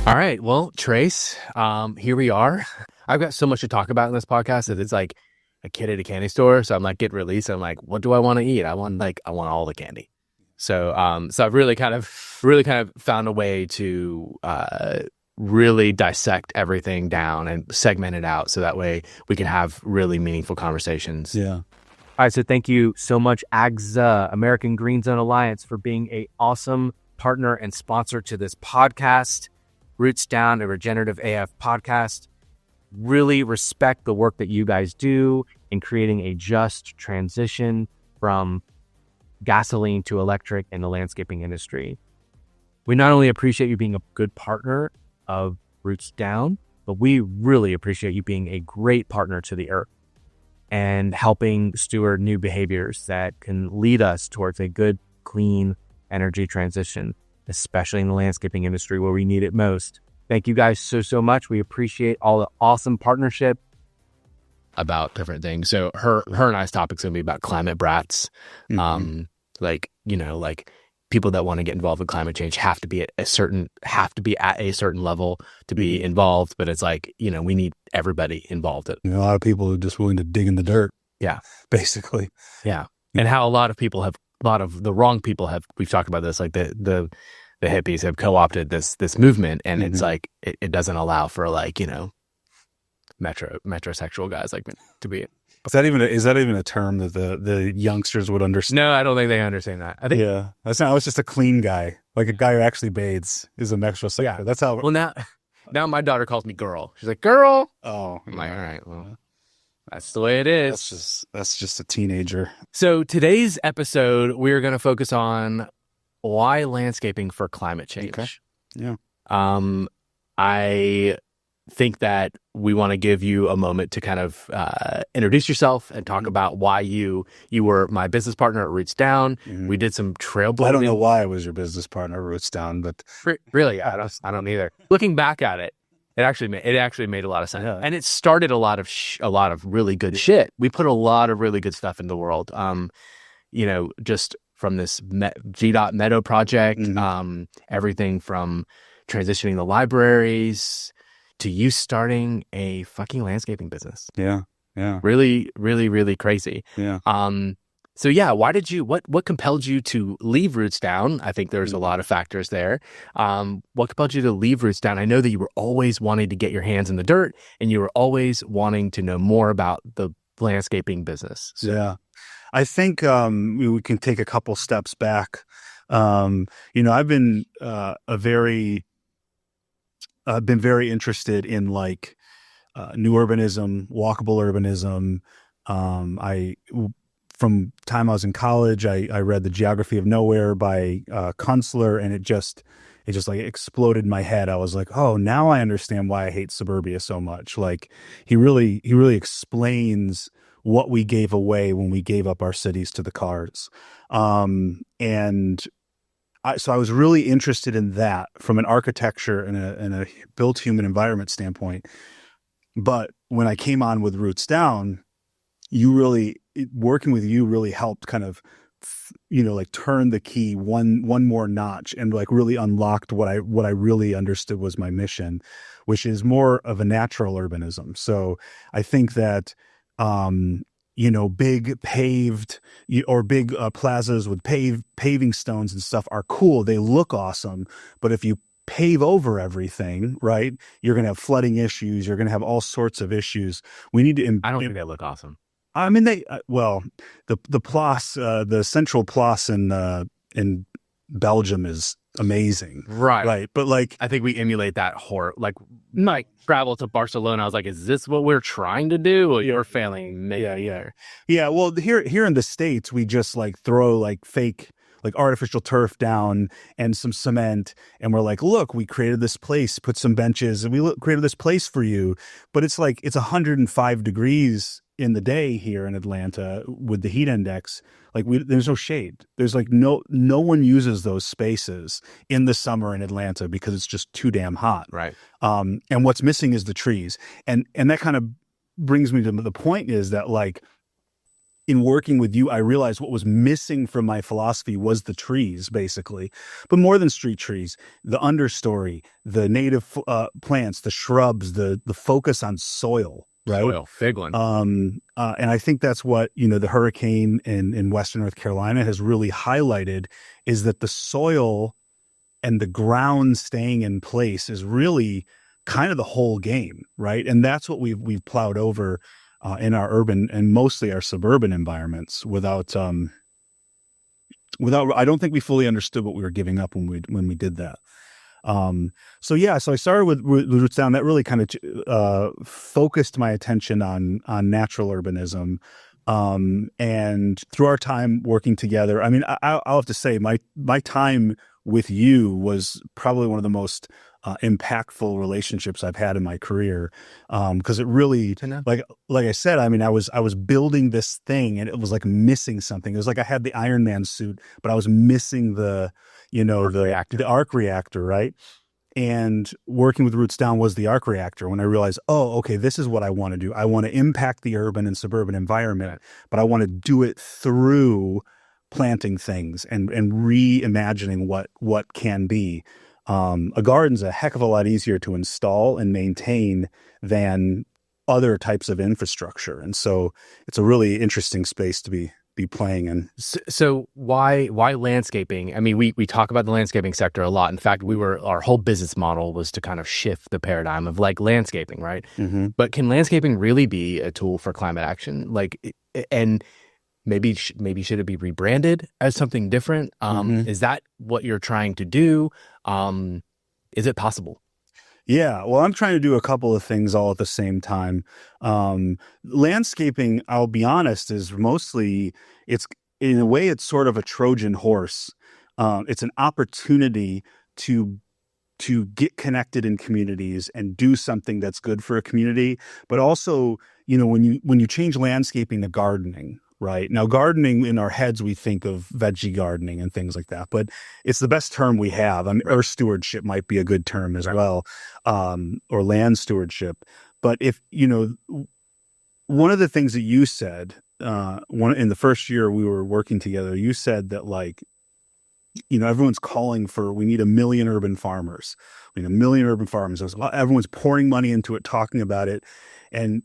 All right. Well, Trace, here we are. I've got so much to talk about in this podcast that it's like a kid at a candy store. So I'm like, get released. I'm like, what do I want to eat? I want all the candy. So, so I've really kind of found a way to, really dissect everything down and segment it out. So that way we can have really meaningful conversations. Yeah. All right, so thank you so much, AGZA, American Green Zone Alliance, for being an awesome partner and sponsor to this podcast, Roots Down, a regenerative AF podcast. Really respect the work that you guys do in creating a just transition from gasoline to electric in the landscaping industry. We not only appreciate you being a good partner of Roots Down, but we really appreciate you being a great partner to the earth and helping steward new behaviors that can lead us towards a good, clean energy transition, especially in the landscaping industry where we need it most. Thank you guys so much. We appreciate all the awesome partnership. About different things. So her and I's topic's gonna be about climate brats. Like people that want to get involved with climate change have to be at a certain level to be involved. But it's like, we need everybody involved. A lot of people are just willing to dig in the dirt. Yeah. Basically. Yeah. And how a lot of the wrong people have, we've talked about this, like the hippies have co-opted this movement, and it's like, it doesn't allow for metrosexual guys like me to be. Is that even a term that the youngsters would understand? No, I don't think they understand that. I think that's not. I was just a clean guy, like a guy who actually bathes is a metrosexual. Yeah, that's how. Well, now my daughter calls me girl. She's like, girl. Oh, I'm like, all right, well, that's the way it is. That's just a teenager. So today's episode, we're going to focus on why landscaping for climate change. Okay. Yeah. I think that we want to give you a moment to kind of introduce yourself and talk about why you were my business partner at Roots Down. We did some trailblazing. I don't know why I was your business partner at Roots Down, but really, I don't either. Looking back at it, it actually made a lot of sense, and it started a lot of really good shit. We put a lot of really good stuff in the world. Just from this GDOT Meadow project, everything from transitioning the libraries to you starting a fucking landscaping business. Yeah. Really, really, really crazy. Yeah. So yeah, what compelled you to leave Roots Down? I think there's a lot of factors there. What compelled you to leave Roots Down? I know that you were always wanting to get your hands in the dirt, and you were always wanting to know more about the landscaping business. So. Yeah. I think we can take a couple steps back. I've been very interested in new urbanism, walkable urbanism. From time I was in college, I read The Geography of Nowhere by Kunstler, and it just exploded in my head. I was like, oh, now I understand why I hate suburbia so much. Like he really explains what we gave away when we gave up our cities to the cars. So I was really interested in that from an architecture and a built human environment standpoint. But when I came on with Roots Down, working with you really helped kind of, turn the key one more notch and really unlocked what I really understood was my mission, which is more of a natural urbanism. So I think that, big paved or big plazas with paving stones and stuff are cool. They look awesome. But if you pave over everything, right, you're going to have flooding issues. You're going to have all sorts of issues. We need to. I don't think they look awesome. I mean, the Place, the central Place in Belgium is amazing. Right. But I think we emulate that horror. Like travel to Barcelona, I was like, is this what we're trying to do? Or you're failing. Yeah. Well, here in the States, we just throw fake, artificial turf down and some cement. And we're like, look, we created this place, put some benches, and we created this place for you. But it's 105 degrees in the day here in Atlanta with the heat index. There's no shade. There's no one uses those spaces in the summer in Atlanta because it's just too damn hot. Right. And what's missing is the trees. And that kind of brings me to the point is that in working with you, I realized what was missing from my philosophy was the trees, basically. But more than street trees, the understory, the native plants, the shrubs, the focus on soil, right? Soil, big one. And I think that's what, the hurricane in Western North Carolina has really highlighted, is that the soil and the ground staying in place is really kind of the whole game, right? And that's what we've plowed over in our urban and mostly our suburban environments without I don't think we fully understood what we were giving up when we did that. So I started with Roots Down. That really kind of focused my attention on natural urbanism. And through our time working together, I mean, I'll have to say my time with you was probably one of the most impactful relationships I've had in my career. Cause it really, like I said, I mean, I was building this thing and it was like missing something. It was like I had the Iron Man suit, but I was missing the arc reactor, right? And working with Roots Down was the arc reactor when I realized, okay, this is what I want to do. I want to impact the urban and suburban environment, but I want to do it through planting things and reimagining what can be. A garden's a heck of a lot easier to install and maintain than other types of infrastructure. And so it's a really interesting space to be playing in. So why landscaping? I mean, we talk about the landscaping sector a lot. In fact, our whole business model was to kind of shift the paradigm of like landscaping, right? Mm-hmm. But can landscaping really be a tool for climate action? Like, and maybe should it be rebranded as something different? Is that what you're trying to do? Is it possible? Yeah, well, I'm trying to do a couple of things all at the same time. Landscaping, I'll be honest, is mostly, it's in a way, it's sort of a Trojan horse. It's an opportunity to get connected in communities and do something that's good for a community. But also, when you change landscaping to gardening, right? Now, gardening, in our heads, we think of veggie gardening and things like that, but it's the best term we have. I mean, earth stewardship might be a good term as well, or land stewardship. But if, one of the things that you said, in the first year we were working together, you said that, like, everyone's calling for, we need 1 million urban farmers. I mean, 1 million urban farmers. Everyone's pouring money into it, talking about it. And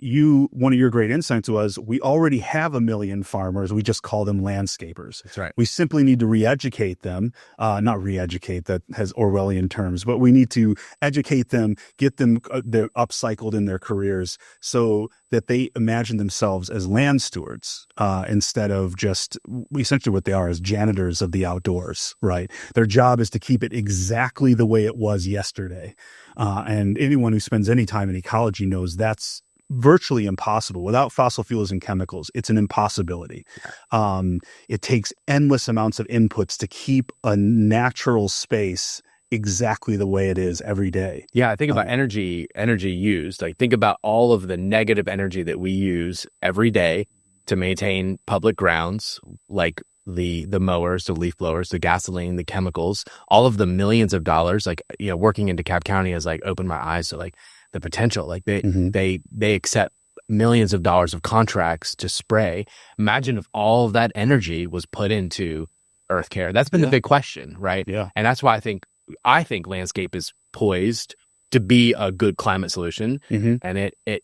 one of your great insights was, we already have 1 million farmers. We just call them landscapers. That's right. We simply need to re-educate them, not re-educate, that has Orwellian terms, but we need to educate them, get them they're upcycled in their careers so that they imagine themselves as land stewards, instead of just essentially what they are, as janitors of the outdoors, right? Their job is to keep it exactly the way it was yesterday. And anyone who spends any time in ecology knows that's virtually impossible. Without fossil fuels and chemicals, it's an impossibility. It takes endless amounts of inputs to keep a natural space exactly the way it is every day. Yeah, I think about energy used. Like, think about all of the negative energy that we use every day to maintain public grounds, like the mowers, the leaf blowers, the gasoline, the chemicals, all of the millions of dollars. Like, working in DeKalb County has like opened my eyes to like the potential. Like they accept millions of dollars of contracts to spray. Imagine if all of that energy was put into earth care. That's been the big question, right? Yeah. And that's why I think landscape is poised to be a good climate solution. And it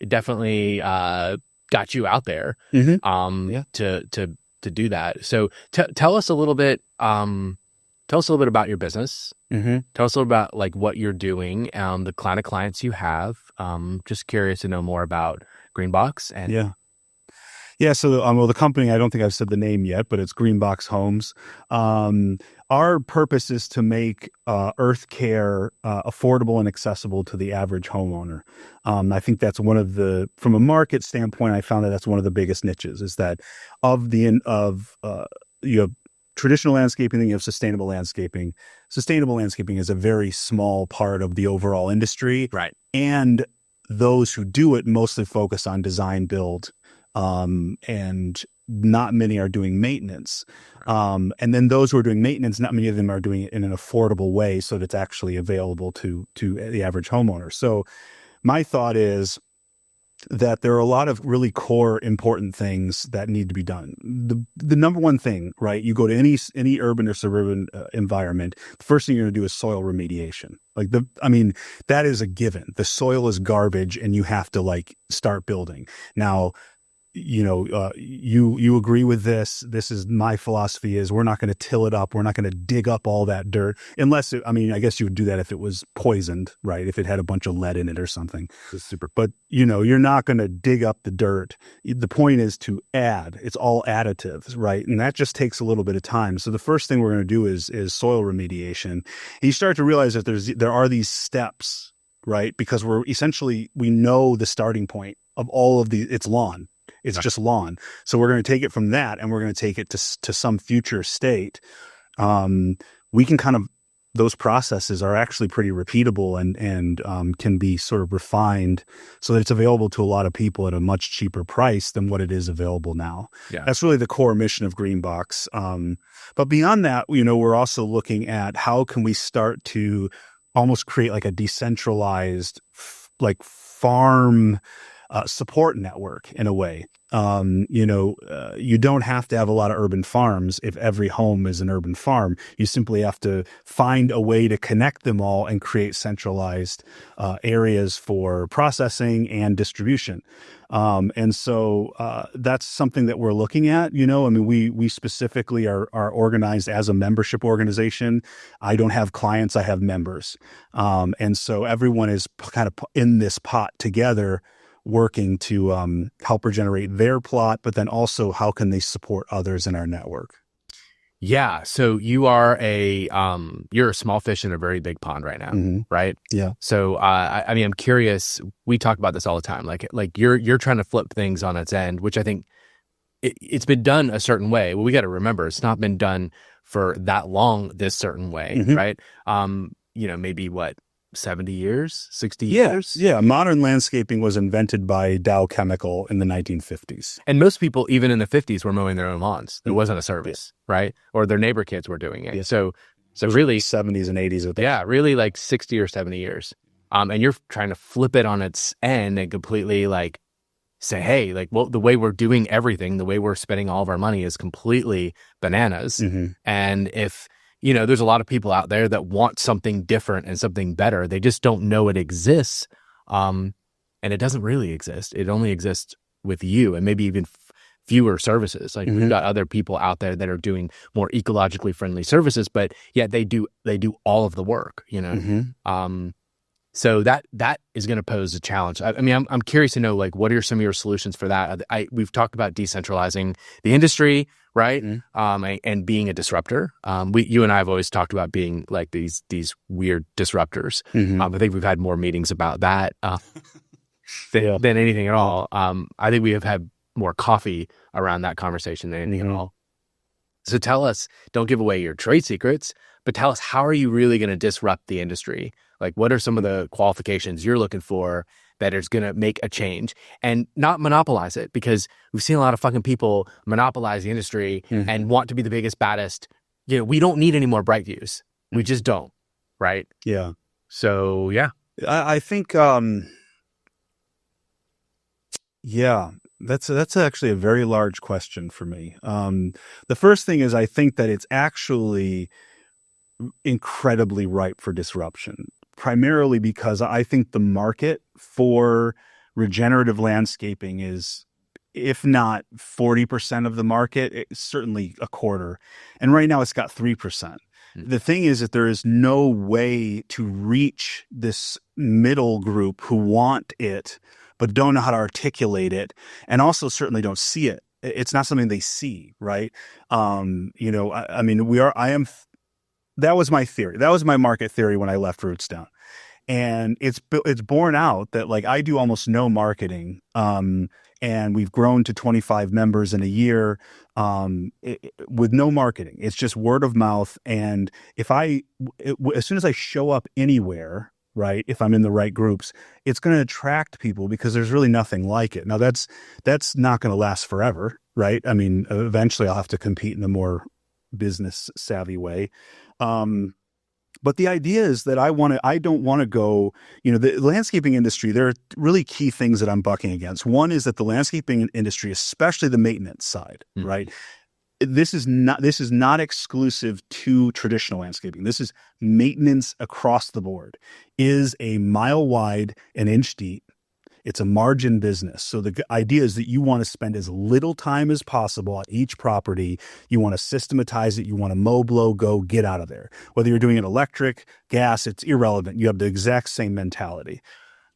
definitely got you out there to do that. So tell us a little bit. Tell us a little bit about your business. Tell us a little about like what you're doing, the kind of clients you have. Just curious to know more about Greenbox. And So the company, I don't think I've said the name yet, but it's Greenbox Homes. Our purpose is to make earth care affordable and accessible to the average homeowner. I think that's from a market standpoint, I found that that's one of the biggest niches, is that you have traditional landscaping, then you have sustainable landscaping. Sustainable landscaping is a very small part of the overall industry. Right. And those who do it mostly focus on design build, and not many are doing maintenance. And then those who are doing maintenance, not many of them are doing it in an affordable way so that it's actually available to the average homeowner. So my thought is, that there are a lot of really core important things that need to be done. The number one thing, right? You go to any urban or suburban environment, the first thing you're going to do is soil remediation. That is a given. The soil is garbage and you have to like start building. Now, you agree with this. This is my philosophy is we're not going to till it up. We're not going to dig up all that dirt unless, I guess you would do that if it was poisoned, right? If it had a bunch of lead in it or something. But, you're not going to dig up the dirt. The point is to add. It's all additives, right? And that just takes a little bit of time. So the first thing we're going to do is soil remediation. And you start to realize that there are these steps, right? Because we know the starting point of all of it's lawn. It's just lawn. So we're going to take it from that and we're going to take it to some future state. We can those processes are actually pretty repeatable and can be sort of refined so that it's available to a lot of people at a much cheaper price than what it is available now. Yeah. That's really the core mission of Greenbox. But beyond that, we're also looking at how can we start to almost create like a decentralized farm support network in a way. You don't have to have a lot of urban farms if every home is an urban farm. You simply have to find a way to connect them all and create centralized areas for processing and distribution. So that's something that we're looking at. We specifically are organized as a membership organization. I don't have clients, I have members. And so everyone is kind of in this pot together, working to help regenerate their plot, but then also how can they support others in our network? Yeah. So you are you're a small fish in a very big pond right now, right? Yeah. So I'm curious. We talk about this all the time. Like you're trying to flip things on its end, which I think it's been done a certain way. Well, we got to remember it's not been done for that long this certain way, right? Maybe 70 years, 60 years? Yeah. Modern landscaping was invented by Dow Chemical in the 1950s. And most people, even in the 50s, were mowing their own lawns. There wasn't a service, right? Or their neighbor kids were doing it. Yeah. So really 70s and 80s. Yeah, really like 60 or 70 years. And you're trying to flip it on its end and completely like say, hey, the way we're doing everything, the way we're spending all of our money is completely bananas. And if there's a lot of people out there that want something different and something better. They just don't know it exists. And it doesn't really exist. It only exists with you and maybe even fewer services. Like we've got other people out there that are doing more ecologically friendly services, but yet they do all of the work, So that is going to pose a challenge. I'm curious to know, what are some of your solutions for that? We've talked about decentralizing the industry, right? And being a disruptor. You and I have always talked about being like these weird disruptors. I think we've had more meetings about that than anything at all. I think we have had more coffee around that conversation than anything at all. So tell us, don't give away your trade secrets, but tell us, how are you really going to disrupt the industry? What are some of the qualifications you're looking for that is going to make a change and not monopolize it? Because we've seen a lot of fucking people monopolize the industry and want to be the biggest, baddest. We don't need any more bright views. We just don't, right? Yeah. So, yeah. I think, that's actually a very large question for me. The first thing is I think that it's actually incredibly ripe for disruption, primarily because I think the market for regenerative landscaping is, if not 40% of the market, it's certainly a quarter. And right now it's got 3%. The thing is that there is no way to reach this middle group who want it, but don't know how to articulate it, and also certainly don't see it. It's not something they see, right? That was my theory. That was my market theory when I left Roots Down. And it's borne out that I do almost no marketing. And we've grown to 25 members in a year with no marketing. It's just word of mouth. And as soon as I show up anywhere, right, if I'm in the right groups, it's going to attract people because there's really nothing like it. Now that's not going to last forever, right? Eventually I'll have to compete in a more business savvy way. But the idea is that I don't want to go, the landscaping industry, there are really key things that I'm bucking against. One is that the landscaping industry, especially the maintenance side, right? This is not exclusive to traditional landscaping. This is maintenance across the board. Is a mile wide, an inch deep. It's a margin business. So the idea is that you want to spend as little time as possible at each property. You want to systematize it. You want to mow, blow, go, get out of there. Whether you're doing it electric, gas, it's irrelevant. You have the exact same mentality.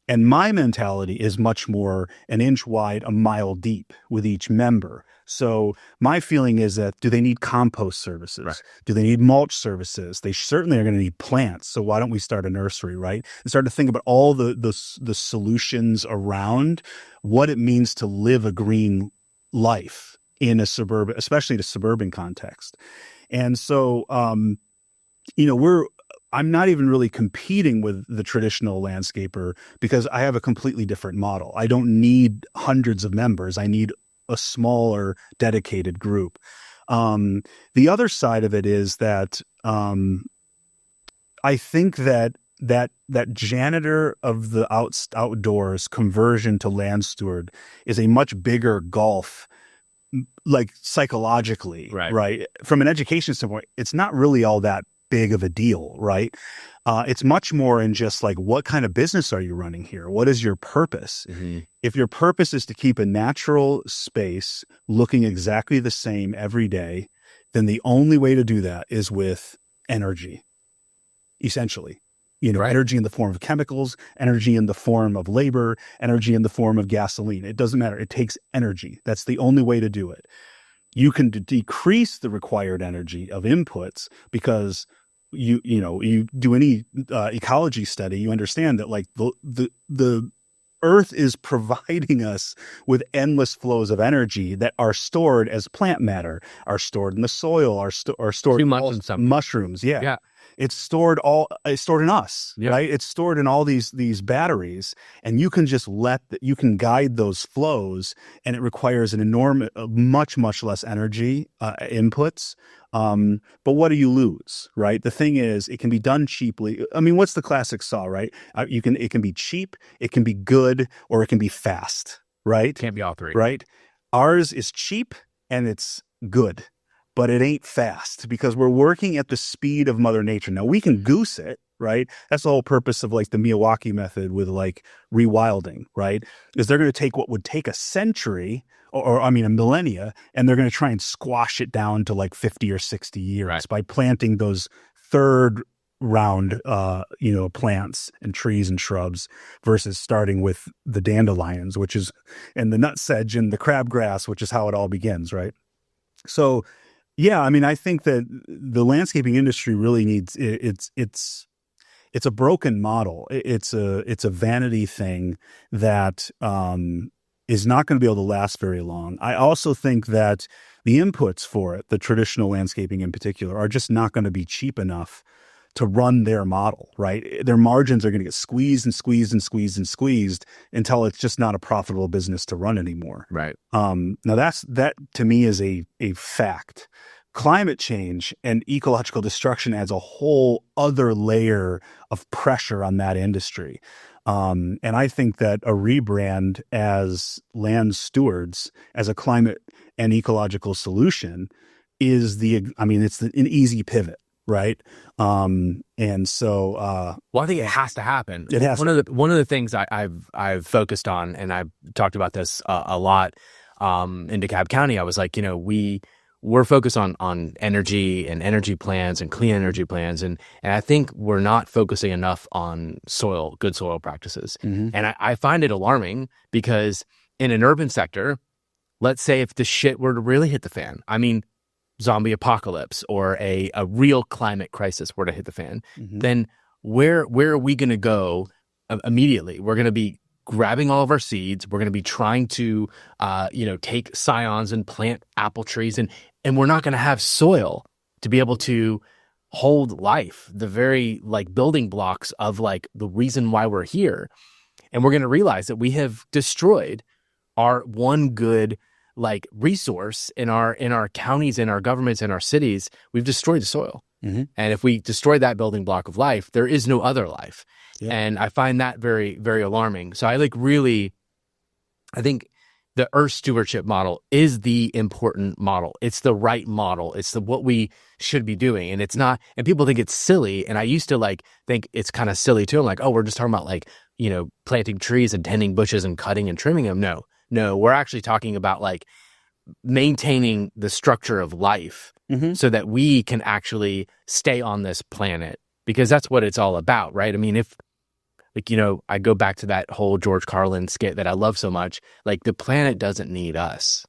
And my mentality is much more an inch wide, a mile deep with each member. So my feeling is that, do they need compost services? Right. Do they need mulch services? They certainly are going to need plants. So why don't we start a nursery, right? And start to think about all the solutions around what it means to live a green life in a suburban, especially in a suburban context. And so, I'm not even really competing with the traditional landscaper because I have a completely different model. I don't need hundreds of members. I need a smaller, dedicated group. The other side of it is that I think that janitor of the outdoors conversion to land steward is a much bigger gulf, like psychologically, right? From an education standpoint, it's not really all that big of a deal, right? It's much more in just like, what kind of business are you running here? What is your purpose? Mm-hmm. If your purpose is to keep a natural space looking exactly the same every day, then the only way to do that is with energy, essentially. Energy in the form of chemicals, energy in the form of labor, energy in the form of gasoline. It doesn't matter. It takes energy. That's the only way to do it. You can decrease the required energy of inputs because you do any ecology study, you understand that like the Earth is providing us with endless flows of energy that are stored as plant matter, are stored in the soil, are stored in mushrooms. Yeah. It's stored in us, right? It's stored in all these batteries, and you can just you can guide those flows, and it requires an enormous, much less energy inputs. But what do you lose, right? The thing is, it can be done cheaply. I mean, what's the classic saw, right? It can be cheap, it can be good, or it can be fast, right? Can't be all three, right? Ours is cheap and it's good, but it ain't fast because we're working at the speed of Mother Nature. Now we can goose it, right? That's the whole purpose of like the Miyawaki method with like rewilding, right? Is they're going to take what would take a century or a millennia, and they're going to try and squash it down to like 50 or 60 years by planting those third round, plants and trees and shrubs versus starting with the dandelions, and the nutsedge and the crabgrass, which is how it all begins, right? So, yeah, I think that the landscaping industry really needs it's a broken model. It's a vanity thing that is not going to be able to last very long. I also think that the inputs for it, the traditional landscaping in particular, are just not going to be cheap enough to run their model, right? Their margins are going to get squeezed and squeezed and squeezed and squeezed until it's just not a profitable business to run anymore. Right. Now that to me is a fact. Climate change and ecological destruction adds a whole other layer of pressure on that industry. And I think that a rebrand as land stewards, as a climate and ecological solution is an easy pivot. Right. And so, I think it has to happen. It has. One of the things I've focused on, and I've talked about this a lot, in DeKalb County, I was like, we're focused on energy and energy plans and clean energy plans. And I think we're not focusing enough on good soil practices. Mm-hmm. And I find it alarming because in an urban sector, let's say if the shit were to really hit the fan, zombie apocalypse or a real climate crisis were to hit the fan, mm-hmm. then where are we going to go immediately? We're going to be grabbing all of our seeds. We're going to be trying to, take scions and plant apple trees, and we're not going to have soil to be able to hold life, the very like building blocks of like the reason why we're here. And we're going to realize that we have destroyed our one good like resource in our counties, in our governments, in our cities. We've destroyed the soil. Mhm. And if we destroy that building block of life, there is no other life. Yeah. And I find that very, very alarming. So I think the Earth stewardship model is the important model. It's the right model. It's what we should be doing. And it's not, and people think it's silly. And I used to think it's kind of silly too. I'm like, oh, we're just talking about planting trees and tending bushes and cutting and trimming them. No, we're actually talking about maintaining the structure of life so that we can actually stay on this planet, because that's what it's all about, right? I mean, if I go back to that whole George Carlin skit that I love so much, the planet doesn't need us.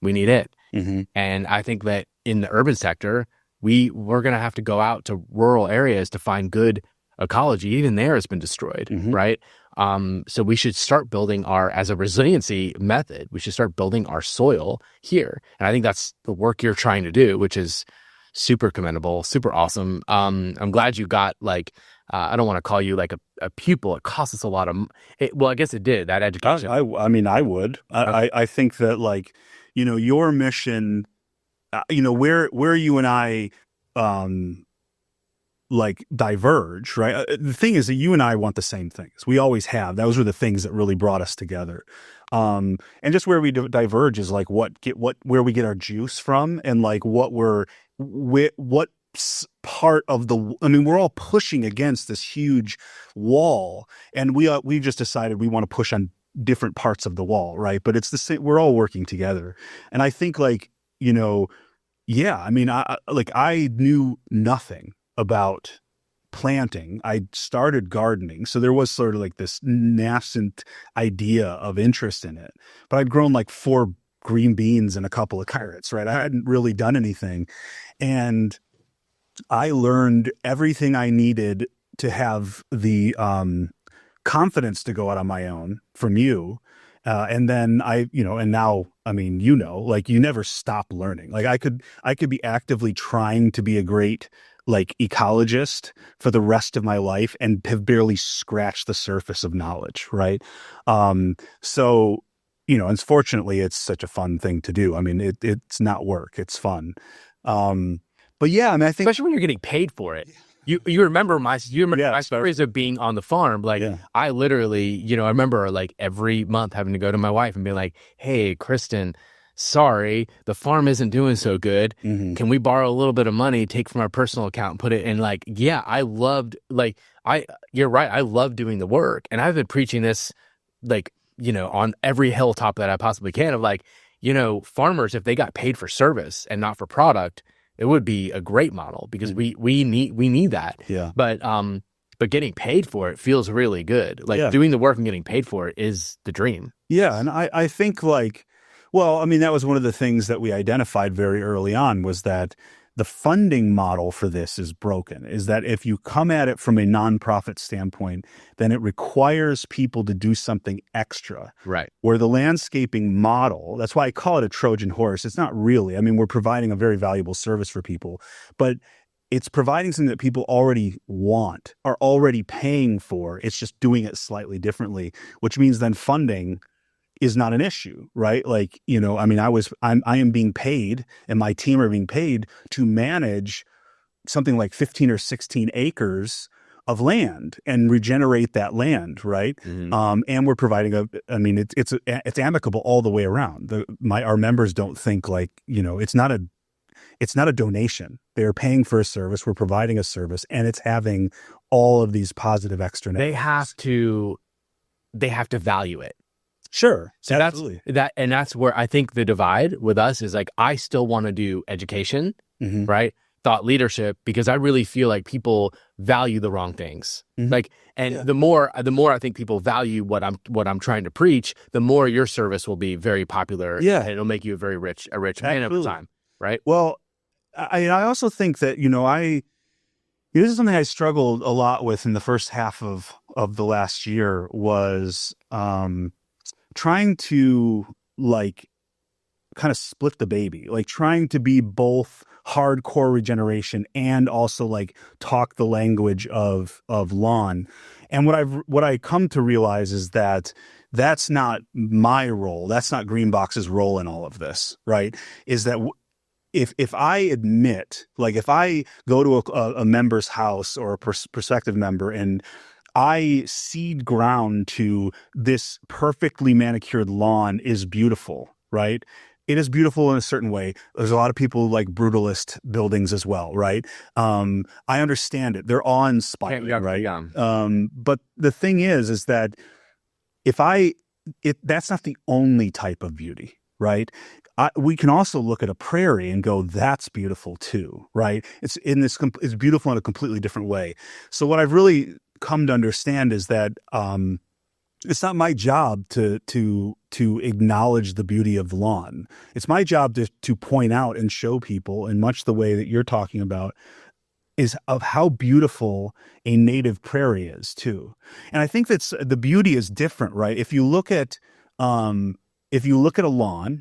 We need it. Mm-hmm. And I think that in the urban sector, we're going to have to go out to rural areas to find good ecology. Even there has been destroyed, right? So we should start building as a resiliency method, we should start building our soil here. And I think that's the work you're trying to do, which is super commendable, super awesome. I'm glad you got I don't want to call you a pupil. It costs us a lot of. Well, I guess it did, that education. I mean, I would. I think that your mission, where you and I diverge, right? The thing is that you and I want the same things. We always have. Those were the things that really brought us together. And just where we diverge is where we get our juice from, and what part of we're all pushing against this huge wall, and we just decided we want to push on different parts of the wall, right? But it's the same. We're all working together, and I think yeah. I mean, I knew nothing about planting. I started gardening, so there was sort of this nascent idea of interest in it. But I'd grown 4 green beans and a couple of carrots, right? I hadn't really done anything, and I learned everything I needed to have the confidence to go out on my own from you. And then and now, I mean, you never stop learning. I could be actively trying to be a great ecologist for the rest of my life and have barely scratched the surface of knowledge. Right. So, unfortunately it's such a fun thing to do. I mean, it's not work, it's fun. But yeah, I mean, I think especially when you're getting paid for it. You remember my stories of being on the farm. I literally, I remember every month having to go to my wife and be like, "Hey, Kristen, sorry, the farm isn't doing so good. Can we borrow a little bit of money, take from our personal account and put it in?" I loved you're right. I love doing the work. And I've been preaching this on every hilltop that I possibly can of farmers, if they got paid for service and not for product, it would be a great model, because we need that. Yeah. But getting paid for it feels really good. Doing the work and getting paid for it is the dream. Yeah. And I think well, I mean, that was one of the things that we identified very early on, was that the funding model for this is broken, is that if you come at it from a nonprofit standpoint, then it requires people to do something extra. Right. Where the landscaping model, that's why I call it a Trojan horse. It's not really. I mean, we're providing a very valuable service for people, but it's providing something that people already want, are already paying for. It's just doing it slightly differently, which means then funding is not an issue, right? I mean, I am being paid, and my team are being paid to manage something like 15 or 16 acres of land and regenerate that land, right? And we're providing it's amicable all the way around. Our members don't think it's not a donation. They're paying for a service. We're providing a service, and it's having all of these positive externalities. They have to value it. Sure. So absolutely. That's where I think the divide with us is I still want to do education, right? Thought leadership, because I really feel like people value the wrong things. The more I think people value what I'm trying to preach, the more your service will be very popular. Yeah. And it'll make you a rich man over time. Right. Well, I also think that, this is something I struggled a lot with in the first half of the last year, was trying to kind of split the baby, trying to be both hardcore regeneration and also talk the language of lawn. And what I come to realize is that that's not my role. That's not Greenbox's role in all of this, right? Is that if I admit, like if I go to a member's house or a prospective member and I seed ground to this perfectly manicured lawn is beautiful, right? It is beautiful in a certain way. There's a lot of people who like brutalist buildings as well, right? I understand it. They're awe-inspiring, right? But the thing is that that's not the only type of beauty, right? We can also look at a prairie and go, that's beautiful too, right? It's beautiful in a completely different way. So what I've really come to understand is that it's not my job to acknowledge the beauty of the lawn. It's my job to point out and show people, in much the way that you're talking about, is of how beautiful a native prairie is too. And I think that's the beauty is different, right? If you look at a lawn,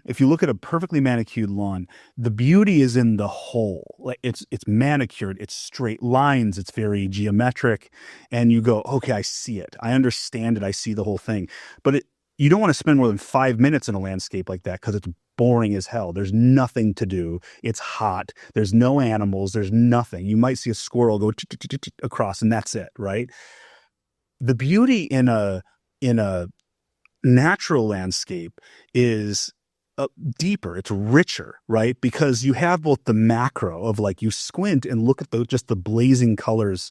if you look at a perfectly manicured lawn, the beauty is in the whole. Like it's manicured, it's straight lines, it's very geometric, and you go, okay, I see it, I understand it, I see the whole thing. But you don't want to spend more than 5 minutes in a landscape like that because it's boring as hell. There's nothing to do. It's hot. There's no animals. There's nothing. You might see a squirrel go across, and that's it, right? The beauty in a natural landscape is deeper, it's richer, right? Because you have both the macro of like you squint and look at just the blazing colors,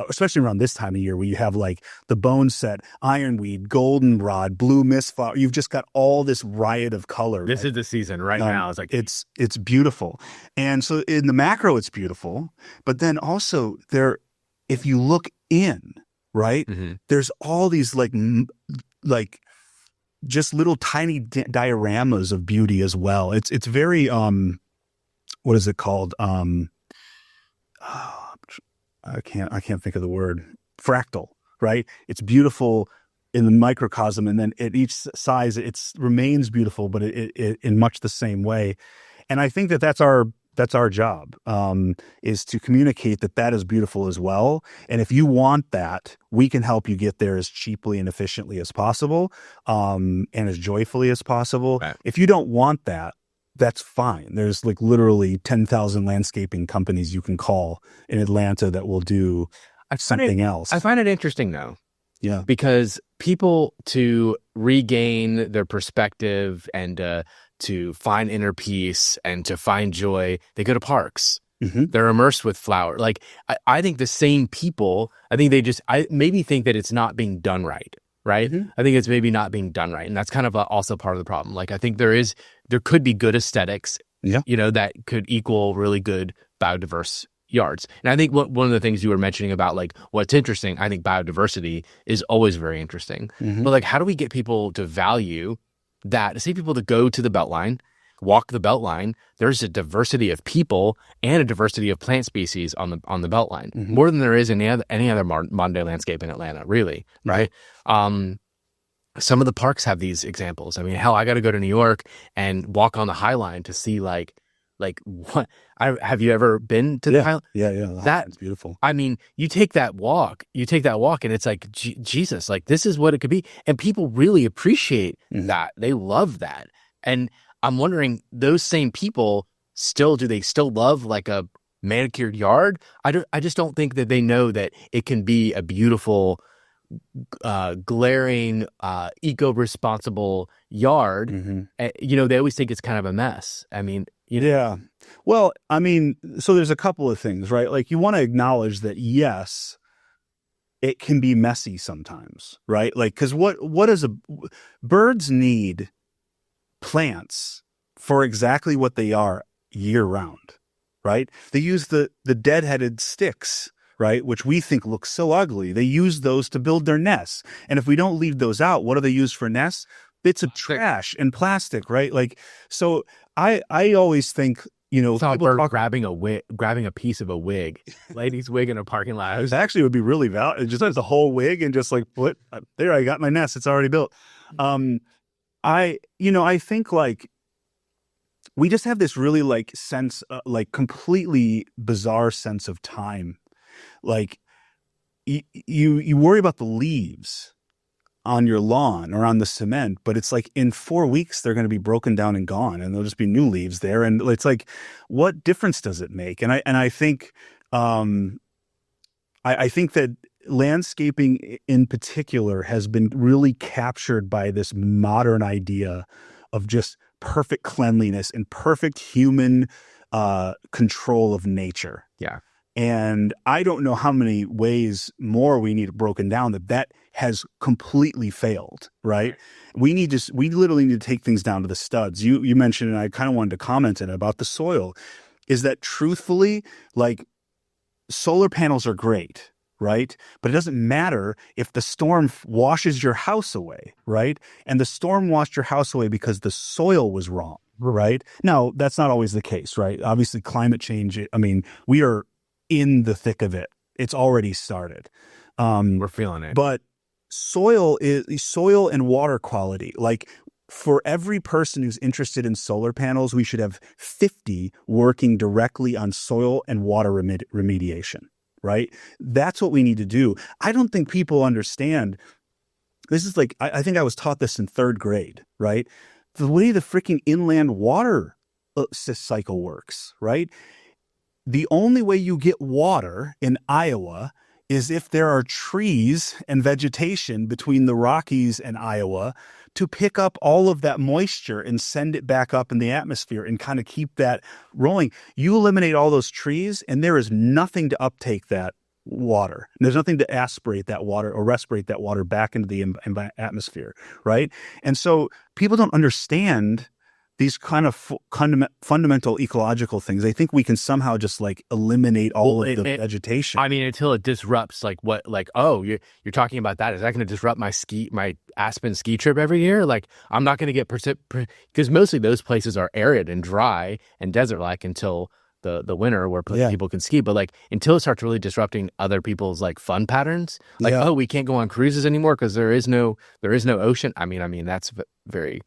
especially around this time of year where you have like the bone set, ironweed, goldenrod, blue mistflower. You've just got all this riot of color. This is the season right now. It's like it's beautiful. And so in the macro, it's beautiful. But then also if you look in, right, there's all these like just little tiny dioramas of beauty as well. It's very what is it called? I can't think of the word. Fractal, right? It's beautiful in the microcosm, and then at each size, it remains beautiful, but it in much the same way. And I think that's our job, is to communicate that is beautiful as well. And if you want that, we can help you get there as cheaply and efficiently as possible, and as joyfully as possible. Right. If you don't want that, that's fine. There's like literally 10,000 landscaping companies you can call in Atlanta that will do something else. I find it interesting though. Yeah. Because people, to regain their perspective and to find inner peace and to find joy, they go to parks. They're immersed with flower. Like I think the same people, I think I maybe think that it's not being done right. Right. I think it's maybe not being done right. And that's kind of also part of the problem. Like I think there could be good aesthetics, that could equal really good biodiverse yards. And I think one of the things you were mentioning about like what's interesting, I think biodiversity is always very interesting. But like, how do we get people to value that? To see people to go to the Beltline, walk the Beltline. There's a diversity of people and a diversity of plant species on the Beltline, more than there is in any other modern day landscape in Atlanta, really, right? Some of the parks have these examples. I mean, hell, I got to go to New York and walk on the High Line to see like what. Have you ever been to the High Line? Yeah. That's beautiful. I mean, you take that walk, and it's like, Jesus, like this is what it could be. And people really appreciate that. They love that. And I'm wondering, those same people do they still love like a manicured yard? I just don't think that they know that it can be a beautiful, glaring, eco-responsible yard. They always think it's kind of a mess. I mean, yeah. Well, I mean, so there's a couple of things, right? Like you want to acknowledge that, yes, it can be messy sometimes, right? Like, because birds need plants for exactly what they are year round, right? They use the dead-headed sticks, right, which we think look so ugly. They use those to build their nests. And if we don't leave those out, what do they use for nests? Bits of trash and plastic, right? Like, so I always think, people grabbing a piece of a wig, lady's wig in a parking lot. It actually would be really valuable. Just as a whole wig and just like there, I got my nest. It's already built. I think like we just have this really like sense, like completely bizarre sense of time. Like you worry about the leaves, on your lawn or on the cement, but it's like in 4 weeks they're going to be broken down and gone, and there'll just be new leaves there. And it's like, what difference does it make? And I think I think that landscaping in particular has been really captured by this modern idea of just perfect cleanliness and perfect human control of nature. Yeah. And I don't know how many ways more we need broken down that has completely failed, right? We literally need to take things down to the studs. You mentioned, and I kind of wanted to comment on it, about the soil, is that truthfully, like, solar panels are great, right? But it doesn't matter if the storm washes your house away, right? And the storm washed your house away because the soil was wrong, right? Now, that's not always the case, right? Obviously, climate change, I mean, we are in the thick of it. It's already started. We're feeling it. But soil and water quality, like, for every person who's interested in solar panels, we should have 50 working directly on soil and water remediation, right? That's what we need to do. I don't think people understand. This is like, I think I was taught this in 3rd grade, right? The way the freaking inland water cycle works, right? The only way you get water in Iowa is if there are trees and vegetation between the Rockies and Iowa to pick up all of that moisture and send it back up in the atmosphere and kind of keep that rolling. You eliminate all those trees and there is nothing to uptake that water. There's nothing to aspirate that water or respirate that water back into the atmosphere, right? And so people don't understand these kind of fundamental ecological things. I think we can somehow just like eliminate all of the vegetation. I mean, until it disrupts, like, what, like, oh, you're talking about that. Is that going to disrupt my Aspen ski trip every year? Like, I'm not going to get because mostly those places are arid and dry and desert-like until the winter where people can ski. But like, until it starts really disrupting other people's like fun patterns, like, oh, we can't go on cruises anymore because there is no ocean. I mean, that's very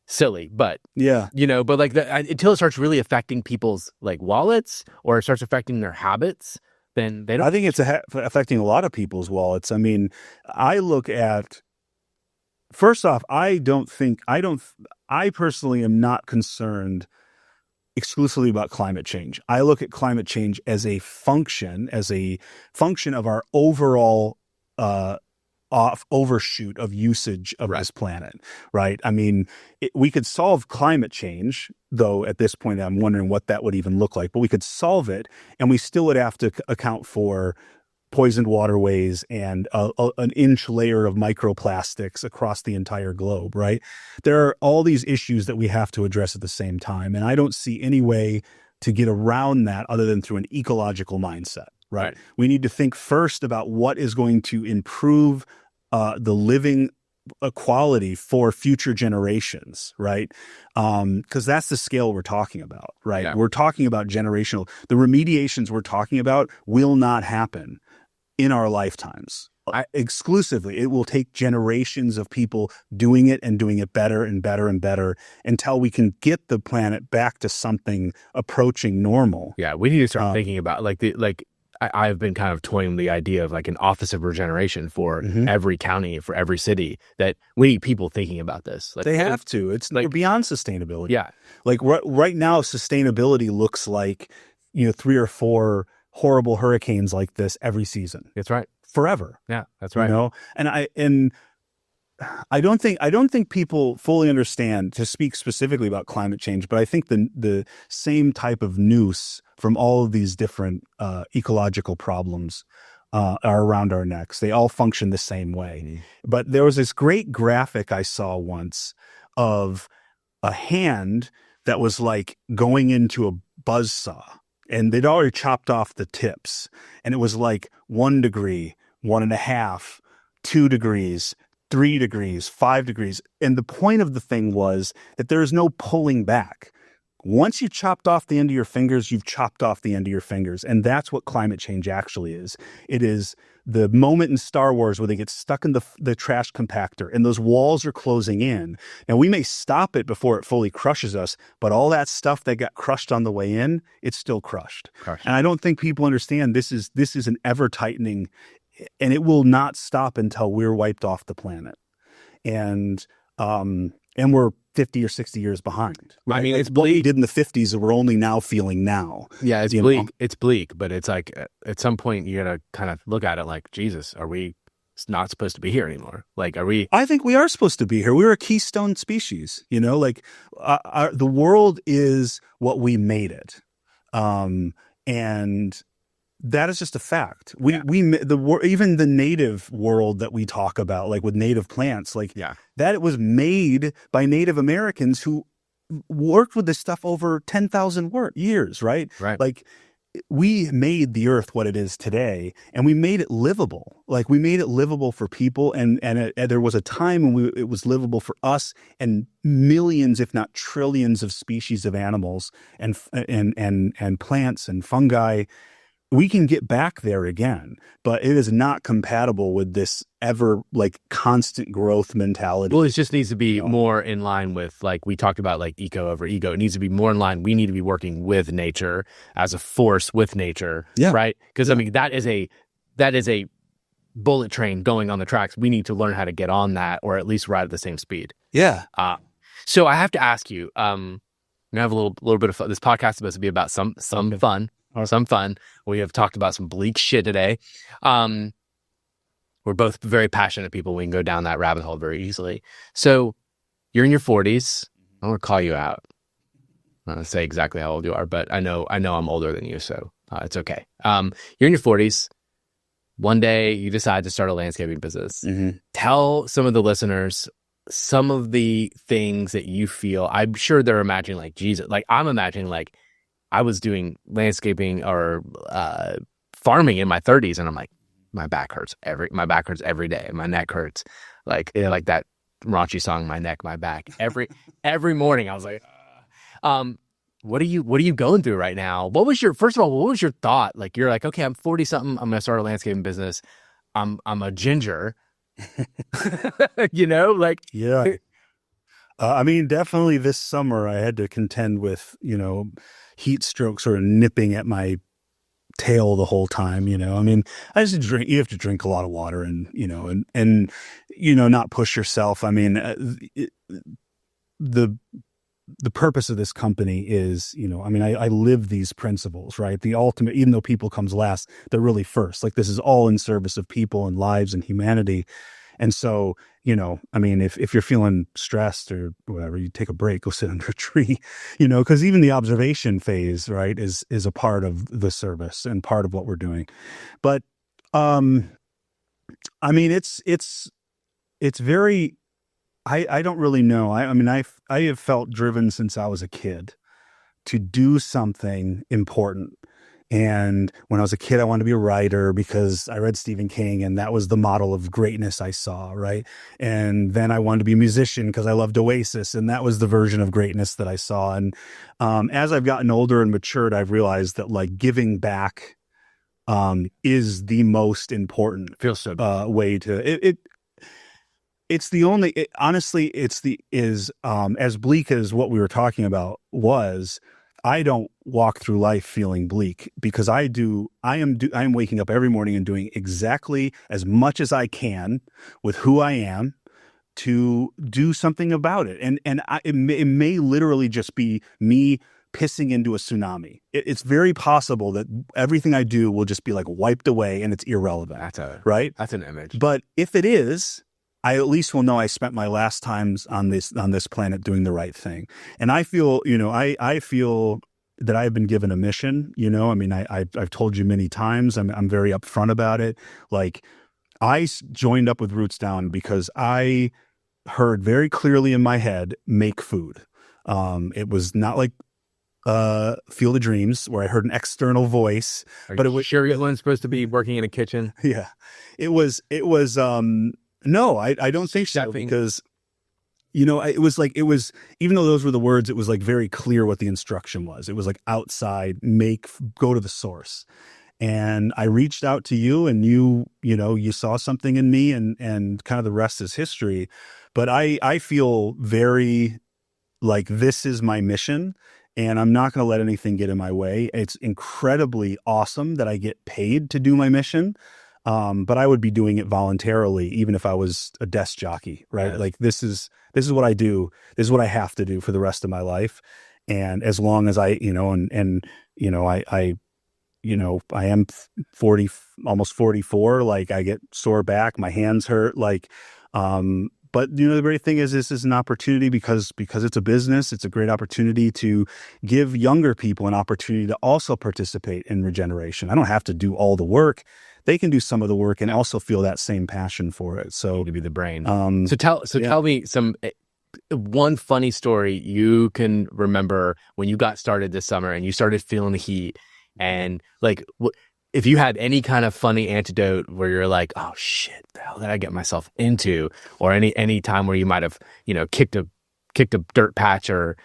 silly, but but like until it starts really affecting people's like wallets or it starts affecting their habits, then they don't. I think it's affecting a lot of people's wallets. I mean, I look at, first off, I personally am not concerned exclusively about climate change. I look at climate change as a function of our overall overshoot of usage of this planet, right? I mean, we could solve climate change, though at this point I'm wondering what that would even look like, but we could solve it and we still would have to account for poisoned waterways and an inch layer of microplastics across the entire globe, right? There are all these issues that we have to address at the same time, and I don't see any way to get around that other than through an ecological mindset, right? We need to think first about what is going to improve the living quality for future generations, right? Because that's the scale we're talking about, right? Yeah. We're talking about generational. The remediations we're talking about will not happen in our lifetimes. Exclusively, it will take generations of people doing it and doing it better and better and better until we can get the planet back to something approaching normal. Yeah, we need to start thinking about I've been kind of toying the idea of like an office of regeneration for every county, for every city, that we need people thinking about this. Like, they have to. It's like beyond sustainability. Yeah. Like right now, sustainability looks like, 3 or 4 horrible hurricanes like this every season. That's right. Forever. Yeah, that's right. And I don't think people fully understand, to speak specifically about climate change, but I think the same type of noose from all of these different ecological problems are around our necks. They all function the same way. But there was this great graphic I saw once of a hand that was like going into a buzzsaw, and they'd already chopped off the tips, and it was like 1 degree, 1.5, 2 degrees, 3 degrees, 5 degrees. And the point of the thing was that there is no pulling back. Once you chopped off the end of your fingers, you've chopped off the end of your fingers. And that's what climate change actually is. It is the moment in Star Wars where they get stuck in the trash compactor and those walls are closing in. And we may stop it before it fully crushes us, but all that stuff that got crushed on the way in, it's still crushed. And I don't think people understand this is an ever tightening it will not stop until we're wiped off the planet. And we're 50 or 60 years behind. Right? I mean, it's what we bleak. did in the 50s that we're only now feeling now. Yeah, it's You bleak. know? It's bleak, but it's like at some point you gotta kind of look at it like, Jesus, are we not supposed to be here anymore? Like, are we? I think we are supposed to be here. We're a keystone species, you know, like the world is what we made it. And that is just a fact. Even the native world that we talk about, like with native plants, like that it was made by Native Americans who worked with this stuff over 10,000 years, right? Right. Like we made the earth what it is today, and we made it livable. Like we made it livable for people, and there was a time when it was livable for us and millions, if not trillions, of species of animals and plants and fungi. We can get back there again, but it is not compatible with this ever like constant growth mentality. Well, it just needs to be more in line with, like we talked about, like eco over ego. It needs to be more in line. We need to be working with nature as a force with nature, right? Because I mean, that is a bullet train going on the tracks. We need to learn how to get on that, or at least ride at the same speed. Yeah. So I have to ask you. We have a little bit of fun. This podcast is supposed to be about some fun. Some fun. We have talked about some bleak shit today. We're both very passionate people. We can go down that rabbit hole very easily. So you're in your 40s. I'm going to call you out. I'm not going to say exactly how old you are, but I know I'm older than you, so it's okay. You're in your 40s. One day you decide to start a landscaping business. Mm-hmm. Tell some of the listeners some of the things that you feel. I'm sure they're imagining like, Jesus, like I'm imagining like, I was doing landscaping or farming in my 30s, and I'm like, my back hurts every day. My neck hurts, like that raunchy song, "My Neck, My Back." Every morning, I was like, what are you going through right now? First of all, what was your thought? Like, you're like, okay, I'm 40 something. I'm gonna start a landscaping business. I'm a ginger, you know, like yeah. I mean, definitely this summer I had to contend with, heat strokes sort of nipping at my tail the whole time. I mean, I just drink. You have to drink a lot of water, and not push yourself. I mean, the purpose of this company is, I mean, I live these principles, right? The ultimate, even though people comes last, they're really first. Like this is all in service of people and lives and humanity. And so, I mean, if you're feeling stressed or whatever, you take a break, go sit under a tree, because even the observation phase, right, is a part of the service and part of what we're doing. But, I mean, it's very, I don't really know. I mean, I have felt driven since I was a kid to do something important. And when I was a kid, I wanted to be a writer because I read Stephen King, and that was the model of greatness I saw, right? And then I wanted to be a musician because I loved Oasis, and that was the version of greatness that I saw. And as I've gotten older and matured, I've realized that like giving back is the most important feels so way to it's the only honestly it's as bleak as what we were talking about was. I don't walk through life feeling bleak because I am waking up every morning and doing exactly as much as I can with who I am to do something about it. And it may literally just be me pissing into a tsunami. It's very possible that everything I do will just be like wiped away and it's irrelevant. Right? That's an image. But if it is, I at least will know I spent my last times on this planet doing the right thing. And I feel, I feel that I've been given a mission, I mean, I've told you many times, I'm very upfront about it. Like I joined up with Roots Down because I heard very clearly in my head, make food. It was not like Field of Dreams where I heard an external voice, but it was sure you weren't supposed to be working in a kitchen. Yeah, it was, no, I don't think so because, it was, even though those were the words, it was like very clear what the instruction was. It was like outside, go to the source. And I reached out to you and you saw something in me and kind of the rest is history. But I feel very like this is my mission and I'm not going to let anything get in my way. It's incredibly awesome that I get paid to do my mission. But I would be doing it voluntarily, even if I was a desk jockey, right? Yes. Like this is what I do. This is what I have to do for the rest of my life. And as long as I, I am 40, almost 44, like I get sore back, my hands hurt, like, but the great thing is this is an opportunity because it's a business. It's a great opportunity to give younger people an opportunity to also participate in regeneration. I don't have to do all the work. They can do some of the work and also feel that same passion for it. So To be the brain. yeah. Tell me one funny story you can remember when you got started this summer and you started feeling the heat, and like if you had any kind of funny antidote where you're like, oh shit, the hell did I get myself into? Or any time where you might have, kicked a dirt patch or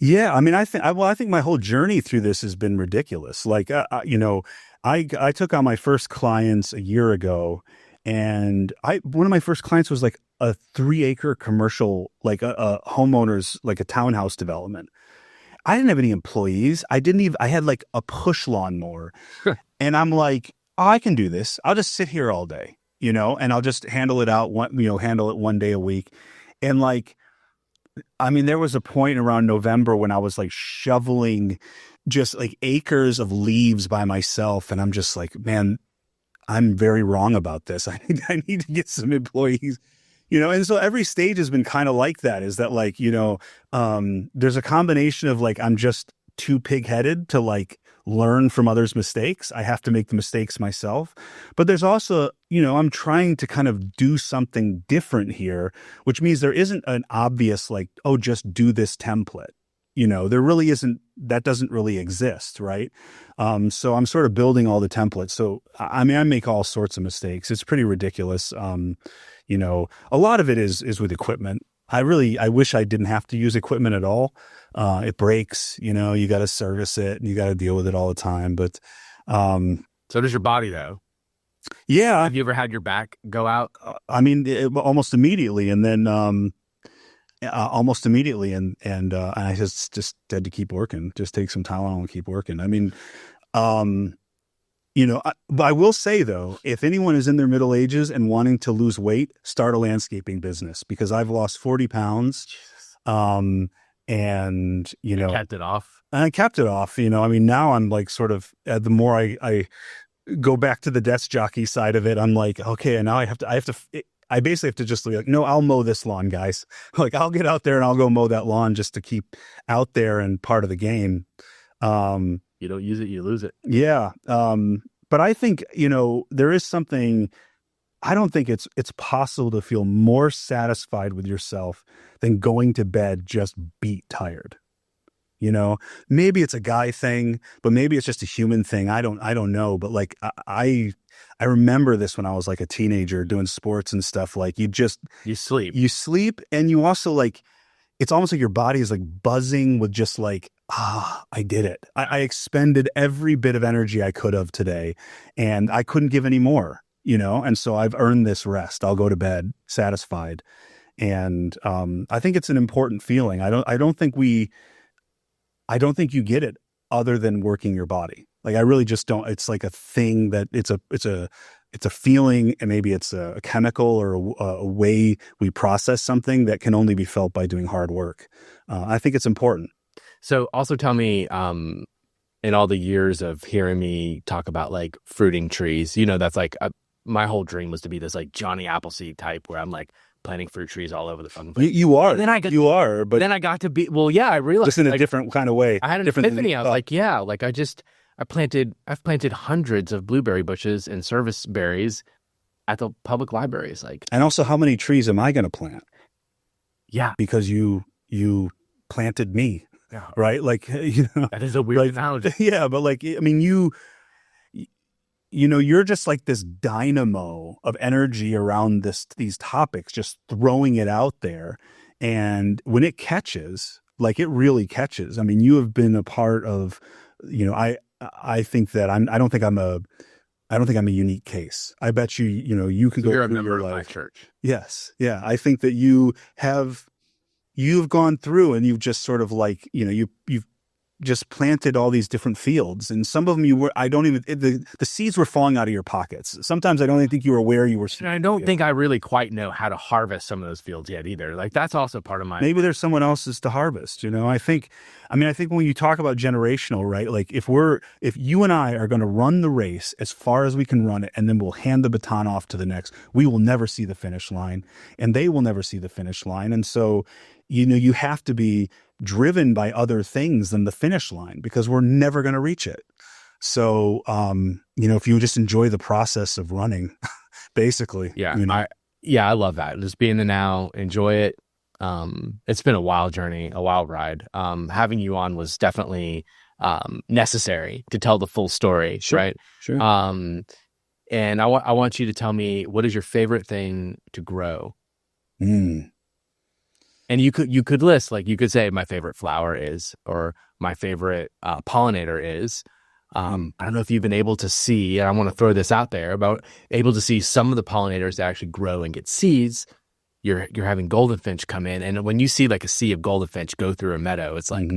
Yeah, I mean, I think my whole journey through this has been ridiculous. Like, I took on my first clients a year ago, and one of my first clients was like a 3-acre commercial, like a homeowner's, like a townhouse development. I didn't have any employees. I had like a push lawnmower, and I'm like, oh, I can do this. I'll just sit here all day, and I'll just handle it one day a week, and like. I mean, there was a point around November when I was like shoveling just like acres of leaves by myself. And I'm just like, man, I'm very wrong about this. I need to get some employees, and so every stage has been kind of like that, is that like, there's a combination of like, I'm just too pig-headed to like learn from others' mistakes. I have to make the mistakes myself. But there's also, I'm trying to kind of do something different here, which means there isn't an obvious like, oh, just do this template. There really isn't, that doesn't really exist, right? So I'm sort of building all the templates. So, I mean, I make all sorts of mistakes. It's pretty ridiculous. A lot of it is with equipment. I wish I didn't have to use equipment at all. It breaks, you got to service it and you got to deal with it all the time. But, so does your body though? Yeah. Have you ever had your back go out? I mean, almost immediately. And then, almost immediately. And I just had to keep working, just take some Tylenol and keep working. I mean, but I will say though, if anyone is in their middle ages and wanting to lose weight, start a landscaping business, because I've lost 40 pounds. And you kept it off. I kept it off. I mean, now I'm like sort of, the more I go back to the desk jockey side of it, I'm like, okay, and now I basically have to just be like, no, I'll mow this lawn, guys. Like I'll get out there and I'll go mow that lawn just to keep out there and part of the game. You don't use it, you lose it. Yeah. But I think, there is something, I don't think it's possible to feel more satisfied with yourself than going to bed just beat tired. Maybe it's a guy thing, but maybe it's just a human thing. I don't know. But like, I remember this when I was like a teenager doing sports and stuff. Like you sleep and you also like, it's almost like your body is like buzzing with just like, I did it. I expended every bit of energy I could have today, and I couldn't give any more, and so I've earned this rest. I'll go to bed satisfied. And I think it's an important feeling. I don't think you get it other than working your body. Like I really just don't. It's like a thing that it's a feeling, and maybe it's a chemical or a way we process something that can only be felt by doing hard work. I think it's important. So also tell me, in all the years of hearing me talk about like fruiting trees, that's like my whole dream was to be this like Johnny Appleseed type where I'm like planting fruit trees all over the fucking place. You are. But then I got to be, I realized just in a like, different kind of way. I had an epiphany. I was like, yeah, like I've planted hundreds of blueberry bushes and service berries at the public libraries. Like, and also how many trees am I going to plant? Yeah. Because you planted me. Yeah. Right? Like, that is a weird analogy. Yeah. But like, I mean, you're just like this dynamo of energy around these topics, just throwing it out there. And when it catches, like it really catches. I mean, you have been a part of, I think that I don't think I'm a unique case. I bet you could go through your life. life. My church. Yes. Yeah. I think that you've gone through and you've just sort of like, you've just planted all these different fields, and some of them the seeds were falling out of your pockets. Sometimes I don't even think you were aware you were. And I don't think I really quite know how to harvest some of those fields yet either. Like that's also part of my. Maybe there's someone else's to harvest. I think when you talk about generational, right? Like if you and I are going to run the race as far as we can run it, and then we'll hand the baton off to the next, we will never see the finish line, and they will never see the finish line, and so. You have to be driven by other things than the finish line because we're never going to reach it. So, if you just enjoy the process of running, basically. Yeah. I love that. Just be in the now, enjoy it. It's been a wild journey, a wild ride. Having you on was definitely necessary to tell the full story. Sure, right? Sure. And I want you to tell me, what is your favorite thing to grow? And you could list, like you could say my favorite flower is, or my favorite pollinator is. I don't know if you've been able to see, and I want to throw this out there, about able to see some of the pollinators that actually grow and get seeds. You're having goldenfinch come in, and when you see like a sea of goldenfinch go through a meadow, it's like,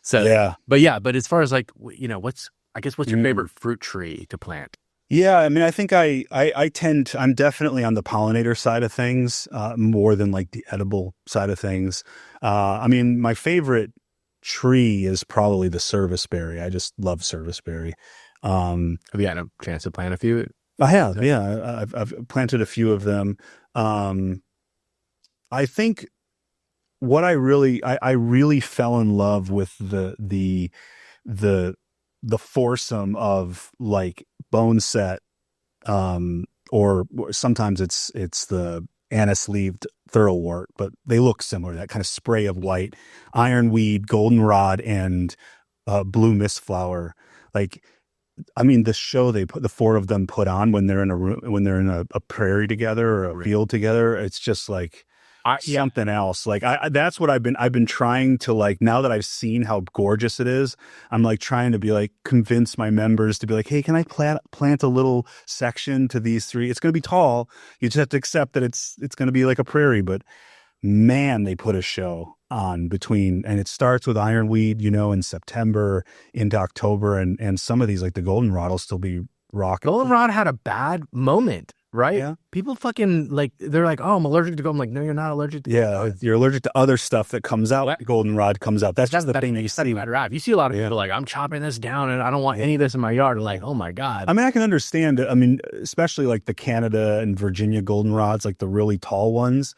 so yeah. But as far as like, what's your favorite fruit tree to plant? Yeah, I think I'm definitely on the pollinator side of things more than like the edible side of things. My favorite tree is probably the serviceberry. I just love serviceberry. Have you had a chance to plant a few? I have, yeah. I've planted a few of them. I think what I really fell in love with the foursome of like boneset, or sometimes it's the anise-leaved thoroughwort, but they look similar. That kind of spray of white, ironweed, goldenrod, and blue mistflower. Like, the show the four of them put on when they're in a room, when they're in a prairie together or a field together, it's just like something else. Like that's what I've been trying to, like, now that I've seen how gorgeous it is, I'm like trying to be like convince my members to be like, hey, can I plant a little section to these three? It's going to be tall. You just have to accept that it's going to be like a prairie, but man, they put a show on between, and it starts with ironweed, in September into October, and some of these, like the goldenrod, will still be rocking. Goldenrod had a bad moment. Right? Yeah. People fucking they're like, oh, I'm allergic to gold. I'm like, no, you're not allergic to goldenrod. You're allergic to other stuff that comes out. Goldenrod comes out. That's just the thing that you see. You see a lot of people like, I'm chopping this down and I don't want any of this in my yard. And like, oh my God. I can understand it. Especially like the Canada and Virginia goldenrods, like the really tall ones.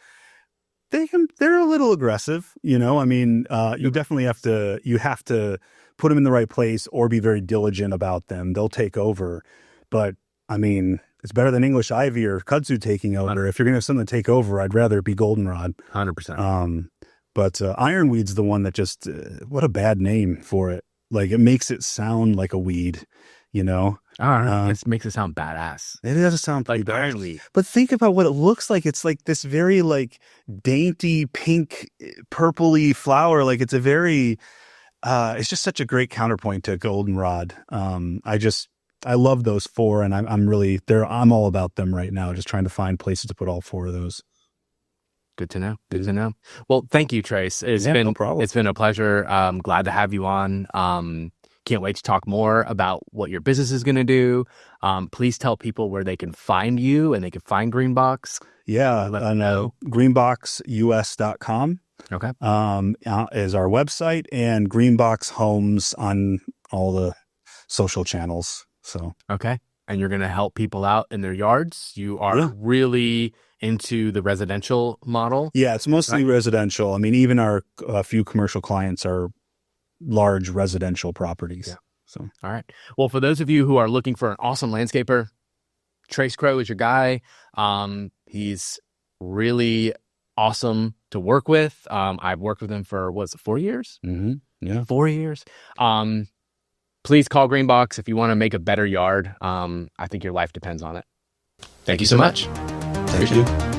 They're a little aggressive, you definitely have to put them in the right place or be very diligent about them. They'll take over. But it's better than English ivy or kudzu taking over. If you're going to have something to take over, I'd rather it be goldenrod. 100%. But ironweed's the one that just, what a bad name for it. Like, it makes it sound like a weed, It makes it sound badass. It doesn't sound like ironweed. But think about what it looks like. It's like this very like dainty pink, purpley flower. Like, it's a very, it's just such a great counterpoint to goldenrod. I love those four, and I'm all about them right now, just trying to find places to put all four of those. Good to know. Good to know. Well, thank you, Trace. No problem. It's been a pleasure. Glad to have you on. Can't wait to talk more about what your business is going to do. Please tell people where they can find you and they can find Greenbox. Yeah, on greenboxus.com. Okay. Is our website, and Greenbox Homes on all the social channels. So okay. And you're going to help people out in their yards. You are really into the residential model. Yeah, it's mostly residential. Even our few commercial clients are large residential properties. Yeah. So, all right. Well, for those of you who are looking for an awesome landscaper, Trace Crow is your guy. He's really awesome to work with. I've worked with him for 4 years? Mm-hmm. Yeah, 4 years. Please call Greenbox if you want to make a better yard. I think your life depends on it. Thank you so much. Thank you.